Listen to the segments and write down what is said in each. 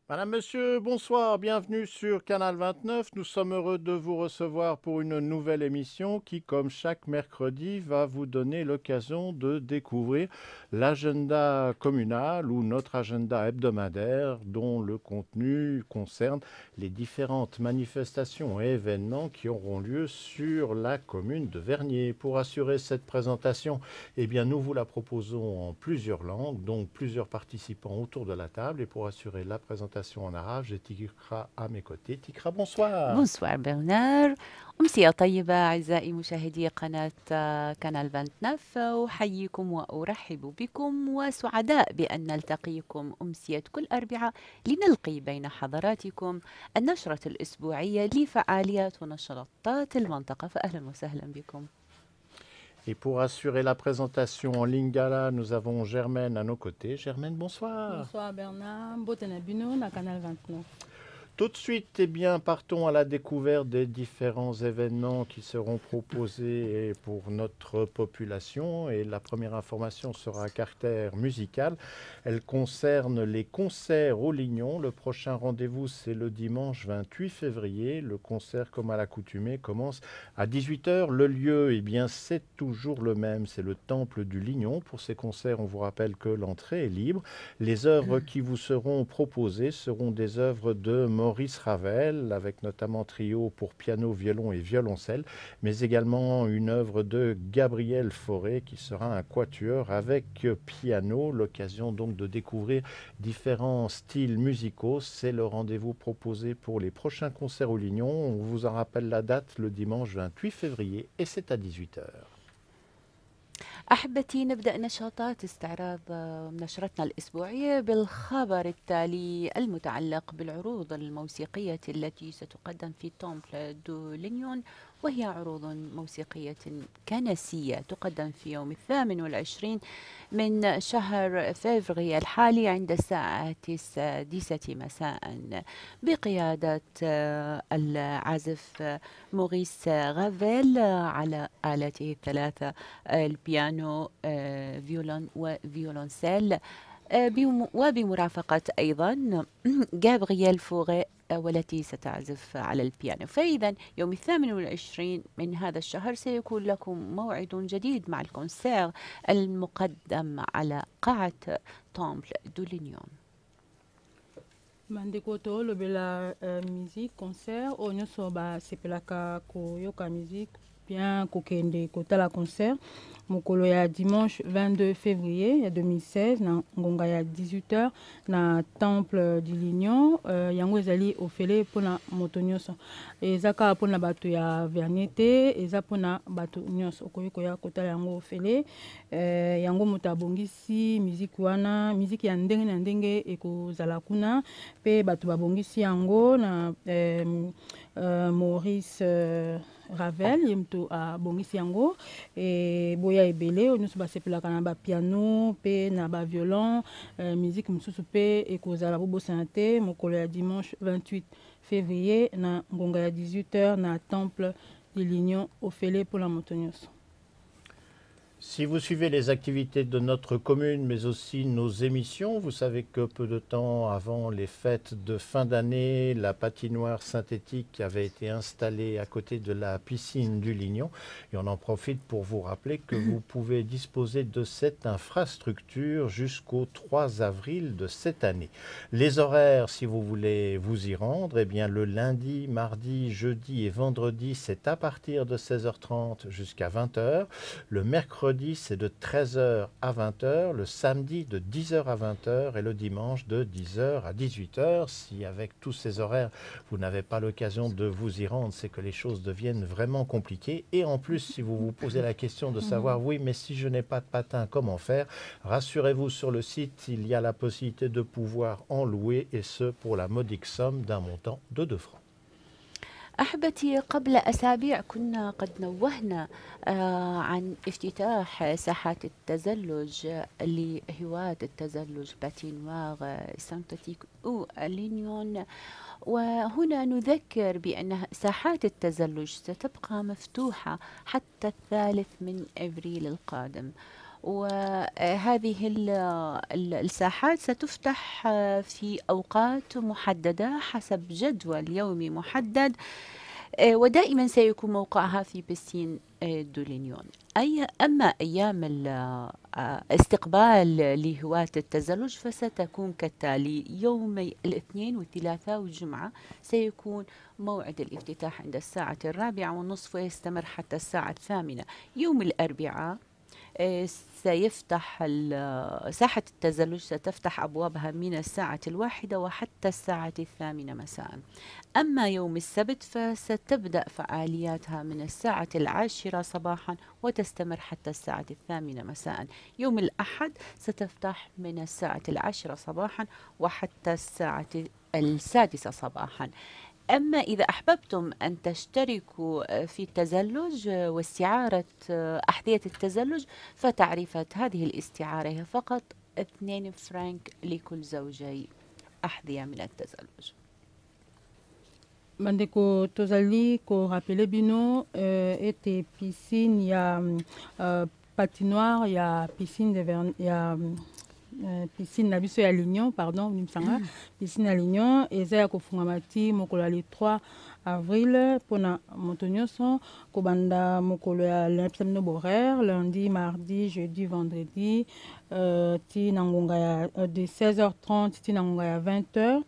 Madame, Monsieur, bonsoir, bienvenue sur Canal 29. Nous sommes heureux de vous recevoir pour une nouvelle émission qui, comme chaque mercredi, va vous donner l'occasion de découvrir l'agenda communal ou notre agenda hebdomadaire dont le contenu concerne les différentes manifestations et événements qui auront lieu sur la commune de Vernier. Pour assurer cette présentation, eh bien, nous vous la proposons en plusieurs langues, donc plusieurs participants autour de la table. Et pour assurer la présentation en arabe, j'ai Tikra à mes côtés. Tikra, bonsoir. بونسوار برنار. أمسية طيبة أعزائي مشاهدي قناة كانال 29. أحييكم وأرحب بكم وسعداء بأن نلتقيكم أمسية كل أربعاء لنلقي بين حضراتكم النشرة الأسبوعية لفعاليات ونشاطات المنطقة، فأهلا وسهلا بكم. Et pour assurer la présentation en lingala, nous avons Germaine à nos côtés. Germaine, bonsoir. Bonsoir Bernard, Botenabino, na Canal 29. Tout de suite, eh bien, partons à la découverte des différents événements qui seront proposés pour notre population. Et la première information sera à caractère musical. Elle concerne les concerts au Lignon. Le prochain rendez-vous, c'est le dimanche 28 février. Le concert, comme à l'accoutumée, commence à 18 h. Le lieu, eh bien, c'est toujours le même. C'est le Temple du Lignon. Pour ces concerts, on vous rappelle que l'entrée est libre. Les œuvres qui vous seront proposées seront des œuvres de Maurice Ravel, avec notamment trio pour piano, violon et violoncelle, mais également une œuvre de Gabriel Fauré qui sera un quatuor avec piano. L'occasion donc de découvrir différents styles musicaux. C'est le rendez-vous proposé pour les prochains concerts au Lignon. On vous en rappelle la date, le dimanche 28 février, et c'est à 18 h. أحبتي، نبدأ نشاطات استعراض نشرتنا الأسبوعية بالخبر التالي المتعلق بالعروض الموسيقية التي ستقدم في تومبل دو لينيون، وهي عروض موسيقية كنسية تقدم في يوم 28 من شهر فبراير الحالي عند الساعة 6 مساء بقيادة العازف موريس غافيل على آلته الثلاثة، البيانو، فيولون وفيولونسيل، وبمرافقة أيضا جابرييل فوغي والتي ستعزف على البيانو. فإذا يوم 28 من هذا الشهر سيكون لكم موعد جديد مع الكونسير المقدم على قاعة تومبل دو لينيون. Bandeko to lobela musique concert o nyoso ba sepelaka koyoka musique bien kokende kotala concert mokolo ya dimanche 22 février ya 2016 na ngonga ya 18 h na temple du Lignon. Yango ezali ofele pona moto nyonso, ezaka pona bato ya Vernier te, eza pona bato nyonso okoki koya kotala yango ofele. Yango moto abongisi musique wana, musique ya ndenge na ndenge ekozala kuna pe bato babongisi yango na Maurice Ravel ye moto abongisi yango boya ebele nyonso basepelaka na bapiano pe na baviolon. Musique mosusu pe ekozala bobosana te mokolo ya dimanche 28 février na ngonga ya 18 h na temple de l'Union ofele mpona moto nyonso. Si vous suivez les activités de notre commune, mais aussi nos émissions, vous savez que peu de temps avant les fêtes de fin d'année, la patinoire synthétique avait été installée à côté de la piscine du Lignon. Et on en profite pour vous rappeler que vous pouvez disposer de cette infrastructure jusqu'au 3 avril de cette année. Les horaires, si vous voulez vous y rendre, eh bien le lundi, mardi, jeudi et vendredi, c'est à partir de 16h30 jusqu'à 20 h. Le mercredi, c'est de 13 h à 20 h, le samedi de 10 h à 20 h et le dimanche de 10 h à 18 h. Si avec tous ces horaires, vous n'avez pas l'occasion de vous y rendre, c'est que les choses deviennent vraiment compliquées. Et en plus, si vous vous posez la question de savoir, oui, mais si je n'ai pas de patin, comment faire? Rassurez-vous, sur le site, il y a la possibilité de pouvoir en louer, et ce pour la modique somme d'un montant de 2 francs. أحبتي، قبل أسابيع كنا قد نوهنا عن افتتاح ساحات التزلج لهواة التزلج باتينواغ سانتاتيك أو لينيون، وهنا نذكر بأن ساحات التزلج ستبقى مفتوحة حتى 3 أبريل القادم. وهذه الساحات ستفتح في أوقات محددة حسب جدول يومي محدد، ودائما سيكون موقعها في بسين دولينيون. أما أيام الاستقبال لهواة التزلج فستكون كالتالي: يومي الاثنين والثلاثاء والجمعة سيكون موعد الافتتاح عند الساعة 4:30 ويستمر حتى الساعة 8. يوم الأربعاء سيفتح ساحة التزلج ستفتح أبوابها من الساعة 1 وحتى الساعة 8 مساء. أما يوم السبت فستبدأ فعالياتها من الساعة 10 صباحا وتستمر حتى الساعة 8 مساء. يوم الأحد ستفتح من الساعة 10 صباحا وحتى الساعة 6 صباحا. أما إذا أحببتم أن تشتركوا في التزلج واستعارة أحذية التزلج فتعرفة هذه الاستعارة هي فقط 2 فرنك لكل زوجي أحذية من التزلج. Bandeko tozali ko rappeler bino ete piscine ya patinoire ya piscine de ya piscine na biso ya Lignon, pardon, nimsanga piscine ya Lignon eza ya kofungama ti mokolo ya le 3 avril pona moto nyonso kobanda mokolo ya lundi horaire, lundi, mardi, jeudi, vendredi ti na ngonga ya de 16h30 ti na ngonga ya 20h.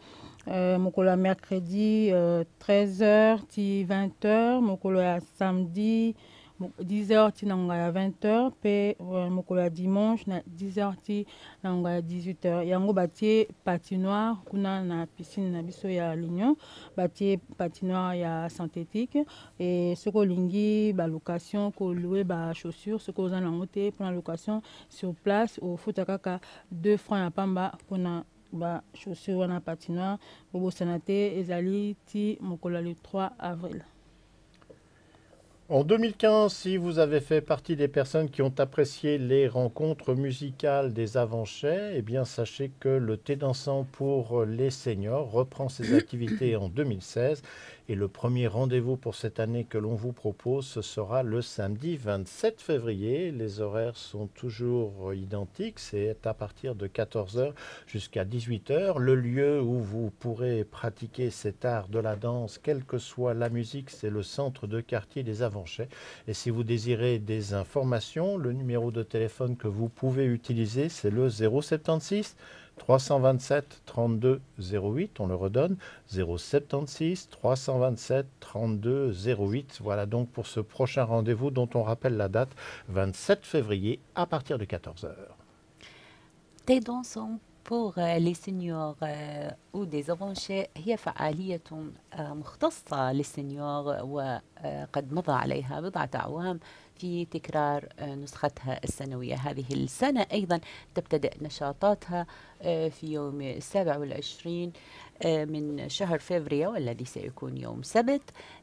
Mokolo mercredi 13h ti 20h, mokolo ya samedi 10h ti na ngonga ya 20h, pe mokolo ya dimanche na 10h ti na ngonga ya 18h. Yango batie patinoire kuna na piscine na biso ya Lignon, batie patinoire ya synthétique et soki olingi ba location ko louer ba chaussures soki oza nango te mpona location sur place ofuta kaka 2 francs ya pamba mpona ba chaussure wana patinoire bobosana te ezali ti mokolo le 3 avril. En 2015, si vous avez fait partie des personnes qui ont apprécié les rencontres musicales des Avanchais, eh bien sachez que le thé dansant pour les seniors reprend ses activités en 2016 et le premier rendez-vous pour cette année que l'on vous propose, ce sera le samedi 27 février. Les horaires sont toujours identiques, c'est à partir de 14h jusqu'à 18h. Le lieu où vous pourrez pratiquer cet art de la danse, quelle que soit la musique, c'est le centre de quartier des Avanchais. Et si vous désirez des informations, le numéro de téléphone que vous pouvez utiliser, c'est le 076 327 32 08. On le redonne, 076 327 32 08. Voilà donc pour ce prochain rendez-vous dont on rappelle la date, 27 février à partir de 14h. Thé dansant pour les seniors ou des Avanchais هي فعالية مختصة للسنيور وقد مضى عليها بضعة أعوام في تكرار نسختها السنوية. هذه السنة أيضا تبتدأ نشاطاتها في يوم 27 من شهر فبراير والذي سيكون يوم سبت،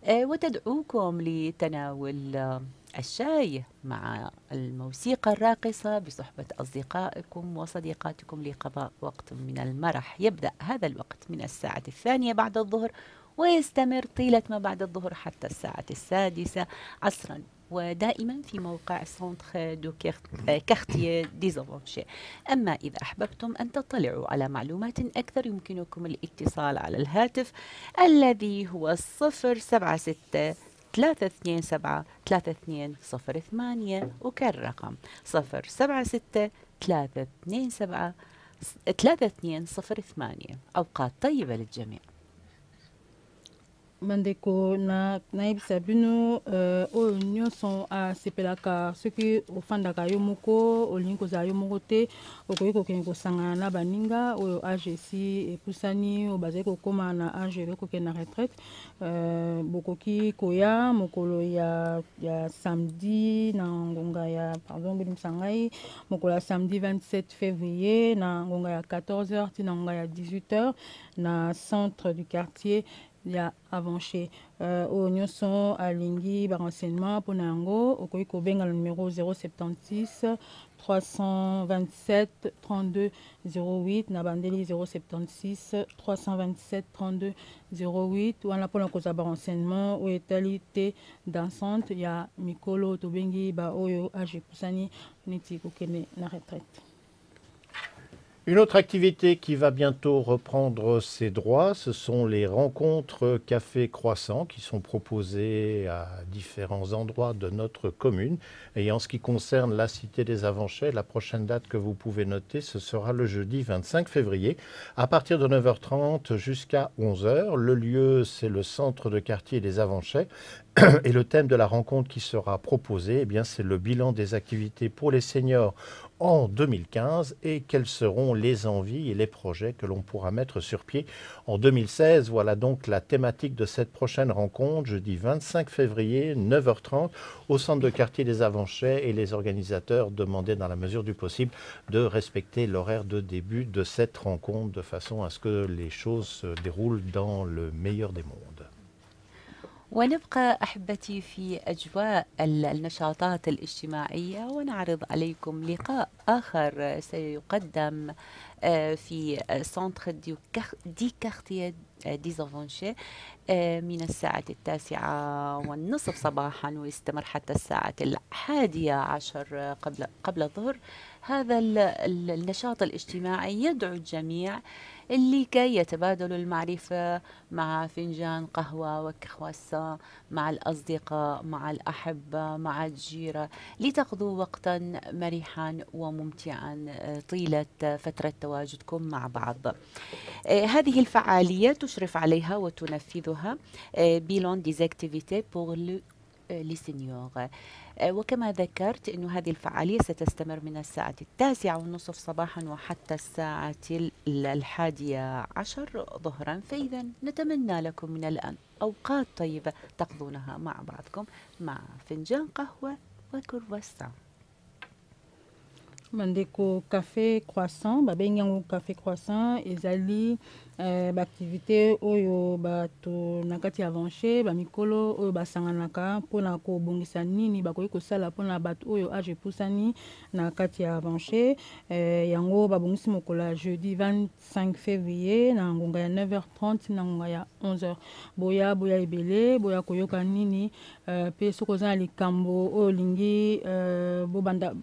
وتدعوكم لتناول الشاي مع الموسيقى الراقصة بصحبة أصدقائكم وصديقاتكم لقضاء وقت من المرح. يبدأ هذا الوقت من الساعة 2 بعد الظهر ويستمر طيلة ما بعد الظهر حتى الساعة 6 عصرا، ودائما في موقع سنتر دو كارتيه دي زافونشي. أما إذا أحببتم أن تطلعوا على معلومات أكثر يمكنكم الاتصال على الهاتف الذي هو 076 327 3208 وكالرقم 076 327 3208. أوقات طيبة للجميع. Bandeko naibisa bino oyo nyonso asepelaka soki ofandaka yo moko olingi kozala yo moko te okoki kokende kosangana na baninga oyo age esi epusani oyo bazali kokóma na age ekokende na retraite. Bokoki koya mokolo ya samedi na ngonga ya bilimisa ngai mokolo ya samedi 27 février na ngonga ya 14h ti na ngonga ya 18h na centre du quartier ya avancé au nyonso alingi renseignement pour nango okoki kobenga le numéro 076 327 32 08 na bandeli 076 327 32 08 wana mpona kozwa renseignement oyo etali te dansante ya mikolo tobengi baoyo age epusani neti kokende na retraite. Une autre activité qui va bientôt reprendre ses droits, ce sont les rencontres Café Croissant qui sont proposées à différents endroits de notre commune. Et en ce qui concerne la Cité des Avanchais, la prochaine date que vous pouvez noter, ce sera le jeudi 25 février à partir de 9h30 jusqu'à 11h. Le lieu, c'est le centre de quartier des Avanchais. Et le thème de la rencontre qui sera proposé, eh bien, c'est le bilan des activités pour les seniors en 2015 et quelles seront les envies et les projets que l'on pourra mettre sur pied en 2016. Voilà donc la thématique de cette prochaine rencontre, jeudi 25 février, 9h30, au centre de quartier des Avanchais, et les organisateurs demandaient dans la mesure du possible de respecter l'horaire de début de cette rencontre de façon à ce que les choses se déroulent dans le meilleur des mondes. ونبقى أحبتي في أجواء النشاطات الاجتماعية ونعرض عليكم لقاء آخر سيقدم في سنتر دي كارتيه دي زافونشي من الساعة 9:30 صباحا ويستمر حتى الساعة 11 قبل الظهر. هذا النشاط الاجتماعي يدعو الجميع لكي يتبادلوا المعرفة مع فنجان قهوة وكرواسون مع الأصدقاء مع الأحبة مع الجيرة لتقضوا وقتا مرحا وممتعا طيلة فترة تواجدكم مع بعض. هذه الفعالية تشرف عليها وتنفذها بيلون ديز اكتيفيتي بور لي سينيور. وكما ذكرت أن هذه الفعالية ستستمر من الساعة 9:30 صباحا وحتى الساعة 11 ظهرا. فإذا نتمنى لكم من الآن أوقات طيبة تقضونها مع بعضكم مع فنجان قهوة وكرواسون. Mandeko café croissant, babengi yango café croissant ezali baaktivité oyo bato na kati ya Avanchais bamikolo oyo basanganaka mpona kobongisa nini bakoki kosala mpona bato oyo age epusani na kati ya Avanchais. Yango babongisi mokolo ya jeudi 25 février na ngonga ya 9h30 na ngonga ya 11h. boya ebele boya koyoka nini pe soki oza na likambo oyo olingi bobanda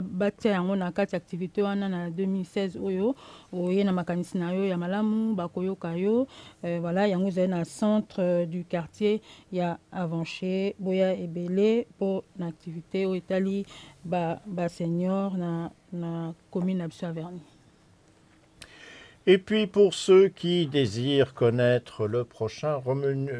batia yango na kati activité wana na 2016 oyo oye na makanisi na yo ya malamu bakoyoka yo. Voilà yango ezali na centre du quartier ya Avanchais boya ebele po na activité oyo etali ba senior na commune ya biso ya Verny. Et puis pour ceux qui désirent connaître le prochain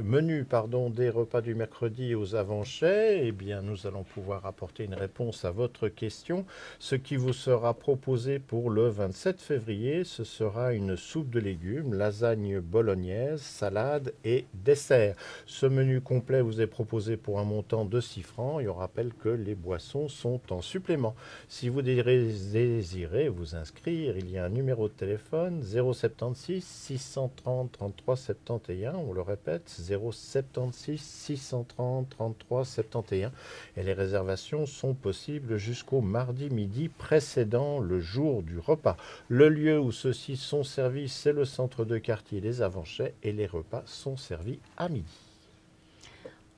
menu des repas du mercredi aux Avanchais, eh bien nous allons pouvoir apporter une réponse à votre question. Ce qui vous sera proposé pour le 27 février, ce sera une soupe de légumes, lasagne bolognaise, salade et dessert. Ce menu complet vous est proposé pour un montant de 6 francs et on rappelle que les boissons sont en supplément. Si vous désirez vous inscrire, il y a un numéro de téléphone 076 630 33 71, on le répète, 076 630 33 71, et les réservations sont possibles jusqu'au mardi midi précédent le jour du repas. Le lieu où ceux-ci sont servis, c'est le centre de quartier des Avanchais et les repas sont servis à midi.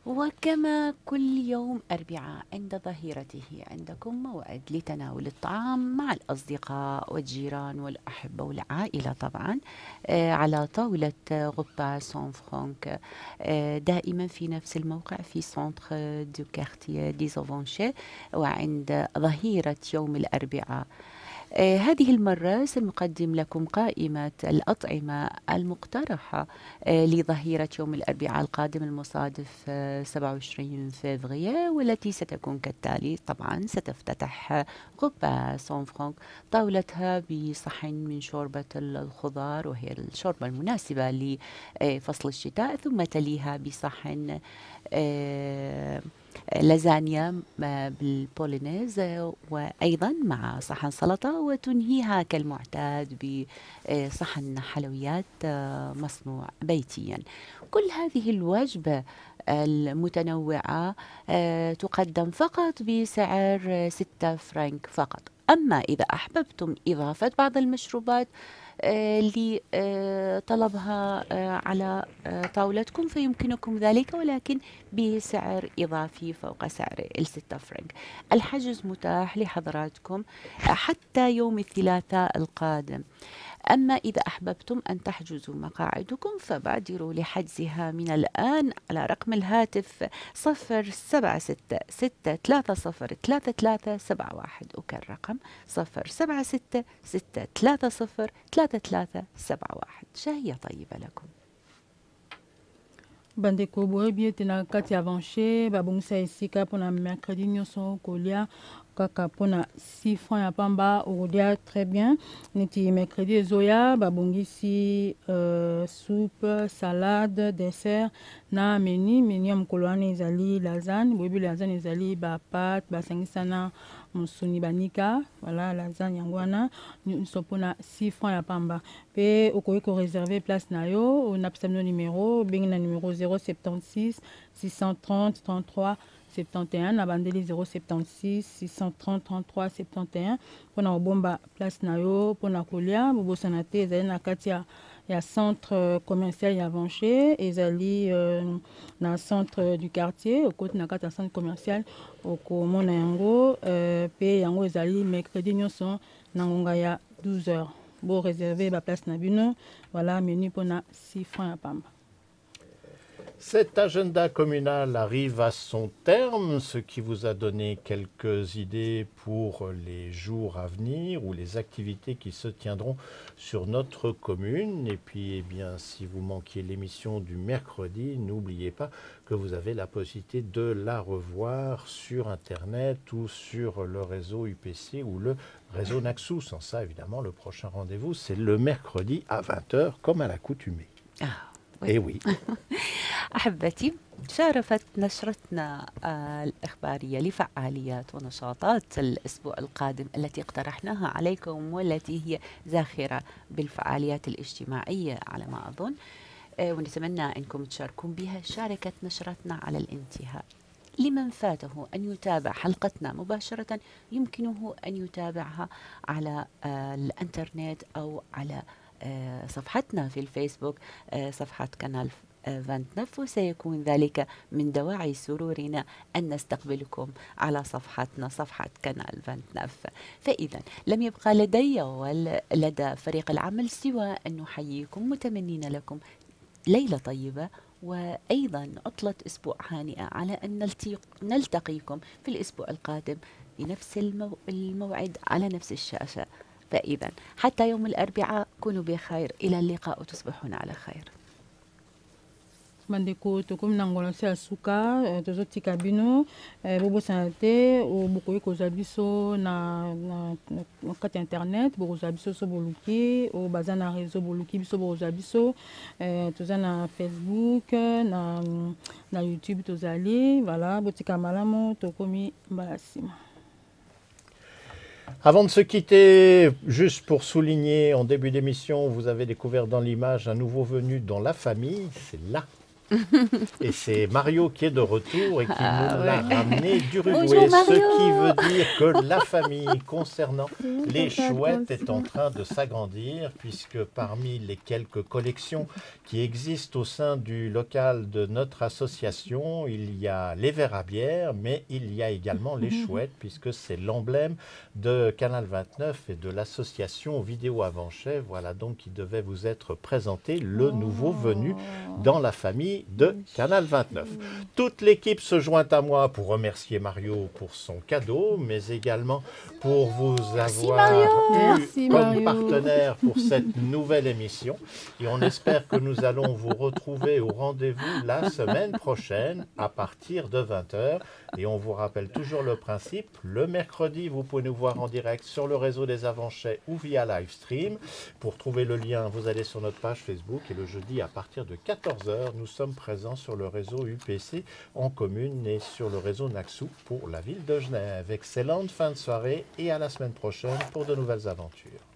وكما كل يوم أربعاء عند ظهيرته عندكم موعد لتناول الطعام مع الأصدقاء والجيران والأحبة والعائلة طبعا على طاولة غبا سون فرانك دائما في نفس الموقع في سنتر دو كارتيه دي زافونشي وعند ظهيرة يوم الأربعاء. هذه المرة سنقدم لكم قائمة الأطعمة المقترحة لظهيرة يوم الأربعاء القادم المصادف 27 فevrier والتي ستكون كالتالي. طبعا ستفتتح غبا سون فرانك طاولتها بصحن من شوربة الخضار وهي الشوربة المناسبة لفصل الشتاء، ثم تليها بصحن لازانيا بالبولينيز وأيضا مع صحن سلطة، وتنهيها كالمعتاد بصحن حلويات مصنوع بيتيا. كل هذه الوجبة المتنوعة تقدم فقط بسعر 6 فرنك فقط. أما إذا أحببتم إضافة بعض المشروبات لطلبها على طاولتكم فيمكنكم ذلك، ولكن بسعر إضافي فوق سعر 6 فرنك. الحجز متاح لحضراتكم حتى يوم الثلاثاء القادم. أما إذا أحببتم أن تحجزوا مقاعدكم فبادروا لحجزها من الآن على رقم الهاتف 076-630-3371. أكرر رقم 076-630-3371. شهية طيبة لكم. Bandeko boye bien tena kati avanché babongisa esika pona mercredi nyonso kolia kaka pona 6 francs ya pamba okolia très bien. Neti mercredi ezoya babongisi soupe, salade, dessert na menu ya mokolo wana ezali lasagne. Boyebi lasagne ezali bapate basangisa na musuni banika, voilà lasagne yango wana nyonso pona 6 francs ya pamba. Pe okoki ko réserver place na yo onapesa bino numéro bengi na numéro 076 630 33 71 na bandeli 076 630 33 71 pona obomba place na yo pona kolia bobosana te ezali na kati ya centre commercial ya Vanché, ezali na centre du quartier okoti na kati ya centre commercial okomona yango pe yango ezali mercredi nyonso na ngonga ya 12h. Bon réserver ba place na bino, voilà menu pona 6 francs ya pamba. Cet agenda communal arrive à son terme, ce qui vous a donné quelques idées pour les jours à venir ou les activités qui se tiendront sur notre commune. Et puis, eh bien, si vous manquiez l'émission du mercredi, n'oubliez pas que vous avez la possibilité de la revoir sur Internet ou sur le réseau UPC ou le réseau Naxos. Sans ça, évidemment, le prochain rendez-vous, c'est le mercredi à 20h, comme à l'accoutumée. إيه وي. أحبتي، شارفت نشرتنا الإخبارية لفعاليات ونشاطات الأسبوع القادم التي اقترحناها عليكم والتي هي زاخرة بالفعاليات الاجتماعية على ما أظن، ونتمنى أنكم تشاركون بها. شاركت نشرتنا على الانتهاء. لمن فاته أن يتابع حلقتنا مباشرة يمكنه أن يتابعها على الإنترنت أو على صفحتنا في الفيسبوك، صفحة كانال 29، وسيكون ذلك من دواعي سرورنا أن نستقبلكم على صفحتنا صفحة كانال 29. فإذا لم يبقى لدي ولدى فريق العمل سوى أن نحييكم متمنين لكم ليلة طيبة وأيضا عطلة أسبوع هانئة، على أن نلتقيكم في الأسبوع القادم بنفس الموعد على نفس الشاشة. فإذا حتى يوم الأربعاء كونوا بخير، إلى اللقاء وتصبحون على خير. Bandeko tokomi na ngolo se asuka tozotika bino bobosana te bokoki kozwa biso na kati internet, bokozwa biso so boluki o baza na réseau boluki biso bokozwa biso toza na Facebook na YouTube tozali, voilà botika malamu tokomi mbala nsima. Avant de se quitter, juste pour souligner, en début d'émission, vous avez découvert dans l'image un nouveau venu dans la famille, c'est là. Et c'est Mario qui est de retour et qui nous l'a ramené d'Uruguay. Ce qui veut dire que la famille concernant les chouettes est en train de s'agrandir, puisque parmi les quelques collections qui existent au sein du local de notre association, il y a les verres à bière, mais il y a également les chouettes, puisque c'est l'emblème de Canal 29 et de l'association Vidéo à Vanché. Voilà donc qui devait vous être présenté, le nouveau venu dans la famille de Canal 29. Toute l'équipe se joint à moi pour remercier Mario pour son cadeau, mais également pour vous avoir eu comme partenaire pour cette nouvelle émission. Et on espère que nous allons vous retrouver au rendez-vous la semaine prochaine à partir de 20h. Et on vous rappelle toujours le principe, le mercredi, vous pouvez nous voir en direct sur le réseau des Avanchais ou via livestream. Pour trouver le lien, vous allez sur notre page Facebook, et le jeudi à partir de 14h, nous sommes sommes présents sur le réseau UPC en commune et sur le réseau Naxou pour la ville de Genève. Excellente fin de soirée et à la semaine prochaine pour de nouvelles aventures.